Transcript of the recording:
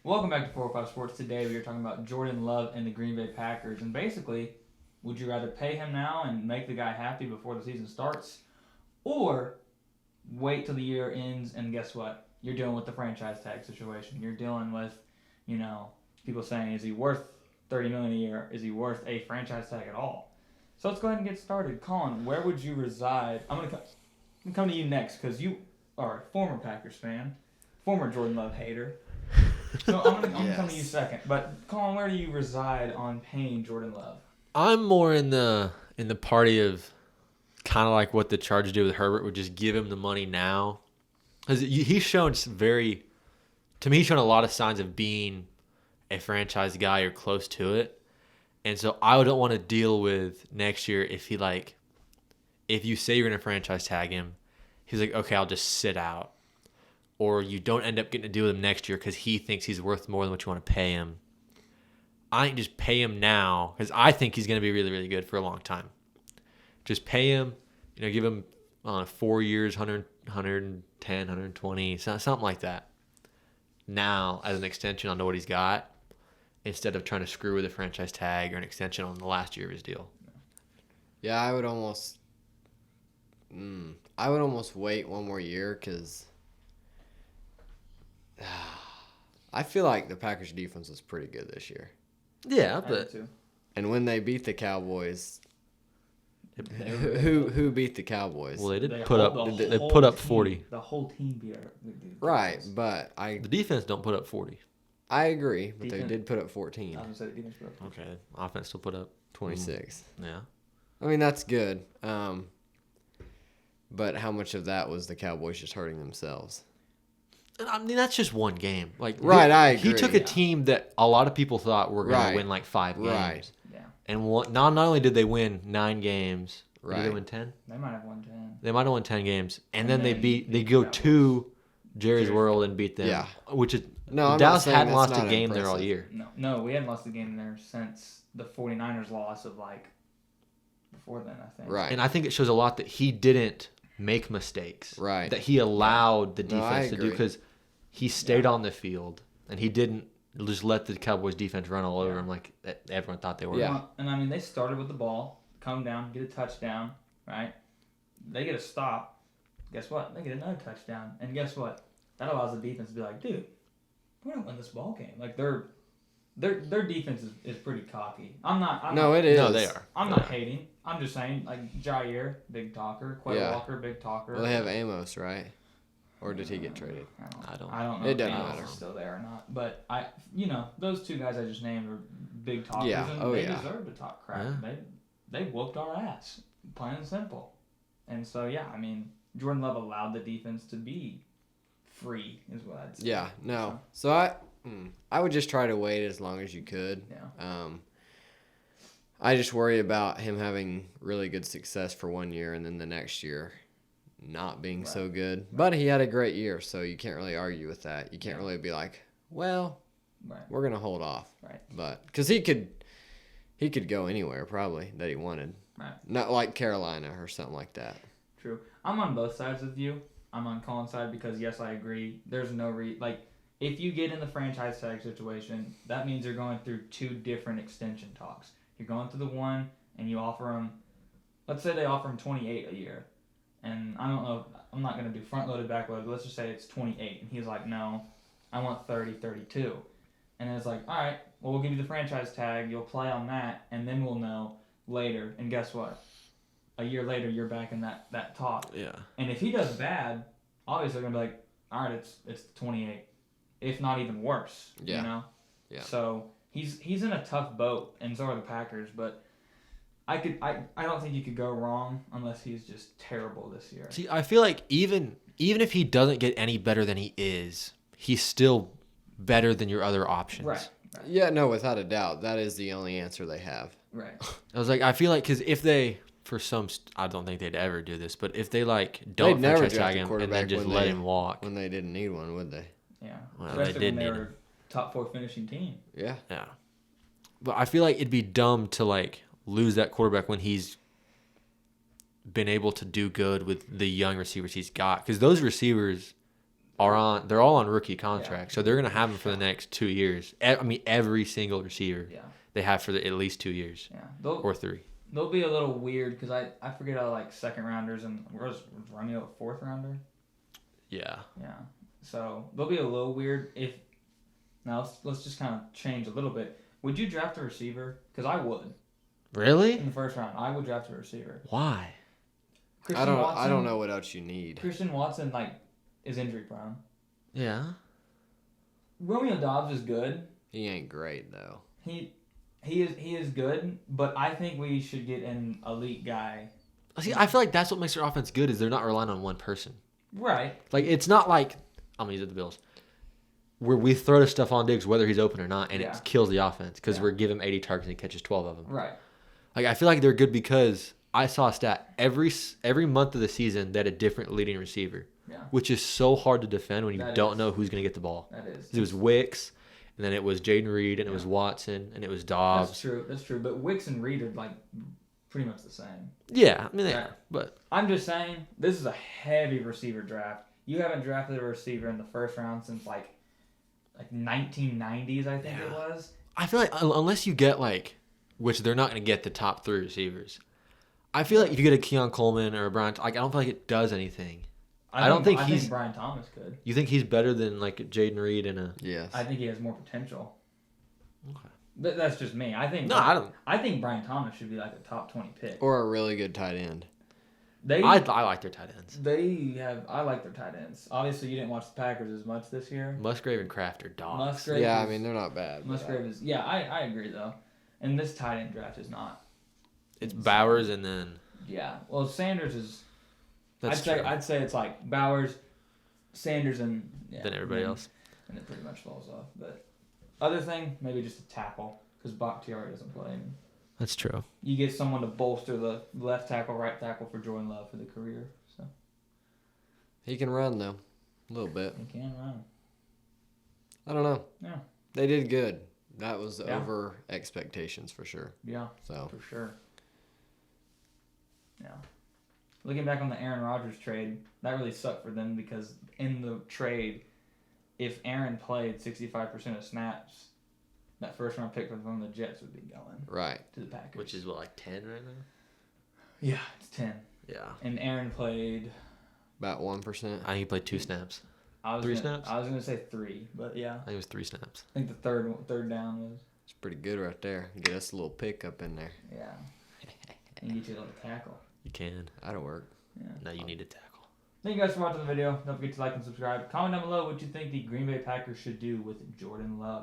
Welcome back to 405 Sports. Today we are talking about Jordan Love and the Green Bay Packers. And basically, would you rather pay him now and make the guy happy before the season starts? Or wait till the year ends and guess what? You're dealing with the franchise tag situation. You're dealing with, people saying, is he worth $30 million a year? Is he worth a franchise tag at all? So let's go ahead and get started. Colin, where would you reside? I'm going to come to you next because you are a former Packers fan, former Jordan Love hater. So I'm gonna come to you second. But Colin, where do you reside on paying Jordan Love? I'm more in the party of kind of like what the Chargers did with Herbert, would just give him the money now, because he's shown he's shown a lot of signs of being a franchise guy or close to it, and so I don't want to deal with next year if you say you're gonna franchise tag him, he's like, okay, I'll just sit out. Or you don't end up getting to deal with him next year because he thinks he's worth more than what you want to pay him. I ain't just pay him now because I think he's going to be really, really good for a long time. Just pay him, give him 4 years, 110, 120, something like that. Now, as an extension onto what he's got, instead of trying to screw with a franchise tag or an extension on the last year of his deal. Yeah, I would almost wait one more year because I feel like the Packers defense was pretty good this year. Yeah, but and when they beat the Cowboys, who beat the Cowboys? Well, they put up 40. The whole team beat Right, but the defense don't put up 40. I agree, but they did put up 14. I was gonna say the defense put up 14. Okay, offense still put up 26. Yeah. I mean, that's good. But how much of that was the Cowboys just hurting themselves? I mean, that's just one game. Right, I agree. He took a team that a lot of people thought were going to win like 5 games. Right. Yeah. And not only did they win 9 games, right. Did they win 10? They might have won 10. They might have won 10 games. And then they go to Jerry's World and beat them. Yeah. Which is, no, Dallas hadn't lost a game there all year. No, we hadn't lost a game there since the 49ers loss of before then, I think. Right. And I think it shows a lot that he didn't make mistakes. Right. That he allowed the defense to do, because he stayed on the field and he didn't just let the Cowboys defense run all over him like everyone thought they were. Yeah. And I mean, they started with the ball, come down, get a touchdown, right? They get a stop. Guess what? They get another touchdown. And guess what? That allows the defense to be like, dude, we're going to win this ball game. Like, their defense is pretty cocky. It is. No, they are. I'm not hating. I'm just saying, Jair, big talker. Quay Walker, big talker. Well, they have Amos, right? Or did he get traded? I don't know. It doesn't if matter. Is still there or not. But those two guys I just named are big talkers, and they deserve to talk crap. Yeah. They whooped our ass, plain and simple. And so I mean, Jordan Love allowed the defense to be free, is what I'd say. Yeah, no. So I would just try to wait as long as you could. Yeah. I just worry about him having really good success for 1 year and then the next year not being so good. Right. But he had a great year, so you can't really argue with that. You can't really be like, well, we're going to hold off. Right. But because he could go anywhere probably that he wanted. Right. Not like Carolina or something like that. True. I'm on both sides with you. I'm on Colin's side because, yes, I agree. There's no if you get in the franchise tag situation, that means you're going through 2 different extension talks. You're going through the one, and you offer him, let's say they offer him 28 a year. And I don't know, I'm not going to do front-loaded, back-loaded. Let's just say it's 28. And he's like, no, I want 30, 32. And it's like, all right, well, we'll give you the franchise tag. You'll play on that, and then we'll know later. And guess what? A year later, you're back in that talk. Yeah. And if he does bad, obviously they're going to be like, all right, it's 28. If not even worse, Yeah. Yeah. So he's in a tough boat, and so are the Packers. But I don't think you could go wrong unless he's just terrible this year. See, I feel like even if he doesn't get any better than he is, he's still better than your other options. Right. Yeah, no, without a doubt. That is the only answer they have. Right. I feel like, because if they, I don't think they'd ever do this, but if they don't franchise tag him and then just let him walk. When they didn't need one, would they? Yeah. Well, especially they did when they need were top 4 finishing team. Yeah. Yeah. But I feel like it'd be dumb to lose that quarterback when he's been able to do good with the young receivers he's got, because those receivers they're all on rookie contracts, so they're gonna have him for the next 2 years. I mean, every single receiver Yeah. they have for at least 2 years Yeah. or 3. They'll be a little weird because I forget how like second rounders and was Romeo a fourth rounder? Yeah. Yeah. So they'll be a little weird if. Now let's just kind of change a little bit. Would you draft a receiver? Because I would. Really? In the first round, I would draft a receiver. Why? I don't know what else you need. Christian Watson is injury prone. Yeah. Romeo Dobbs is good. He ain't great though. He is good, but I think we should get an elite guy. See, I feel like that's what makes their offense good is they're not relying on one person. Right. Like it's not like I'm gonna use it the Bills, where we throw the stuff on Diggs whether he's open or not, and Yeah. it kills the offense because Yeah. we're giving him 80 targets and he catches 12 of them. Right. Like I feel like they're good because I saw a stat every month of the season they had a different leading receiver, Yeah. which is so hard to defend when you That don't is. know who's gonna get the ball. That is. It was Wicks, and then it was Jaden Reed, and it was Watson, and it was Dobbs. That's true. That's true. But Wicks and Reed are pretty much the same. Yeah, I mean they Right. are, but I'm just saying this is a heavy receiver draft. You haven't drafted a receiver in the first round since like 1990s, I think it was. I feel like unless you get which they're not gonna get the top 3 receivers. I feel like if you get a Keon Coleman or a Brian, I don't feel like it does anything. I think Brian Thomas could. You think he's better than Jaden Reed and a? Yes. I think he has more potential. Okay. But that's just me. I think. No, I don't. I think Brian Thomas should be like a top 20 pick. Or a really good tight end. I like their tight ends. I like their tight ends. Obviously, you didn't watch the Packers as much this year. Musgrave and Kraft are dogs. Musgrave. Yeah, I is- mean they're not bad. but- Musgrave is. Yeah, I agree though. And this tight end draft is not. It's Bowers and then. Yeah. Well, Sanders is. That's true. I'd say it's like Bowers, Sanders, and Then everybody else. And it pretty much falls off. But other thing, maybe just a tackle because Bakhtiari doesn't play. And That's true. you get someone to bolster the left tackle, right tackle for Jordan Love for the career. So He can run though, a little bit. he can run. I don't know. Yeah. They did good. That was Yeah. over expectations for sure. Yeah, So for sure. Yeah. Looking back on the Aaron Rodgers trade, that really sucked for them because in the trade, if Aaron played 65% of snaps, that first round pick from the Jets would be going right. to the Packers. Which is what 10 right now. Yeah, it's 10. Yeah. And Aaron played. About 1%. I think he played 2 snaps. I was 3 gonna, snaps? I was gonna say 3, but yeah, I think it was 3 snaps. I think the third down was. It's pretty good right there. Get us a little pick up in there. Yeah. And get you a little tackle. You can. That'll work. Yeah. Now you need a tackle. Thank you guys for watching the video. Don't forget to like and subscribe. Comment down below what you think the Green Bay Packers should do with Jordan Love.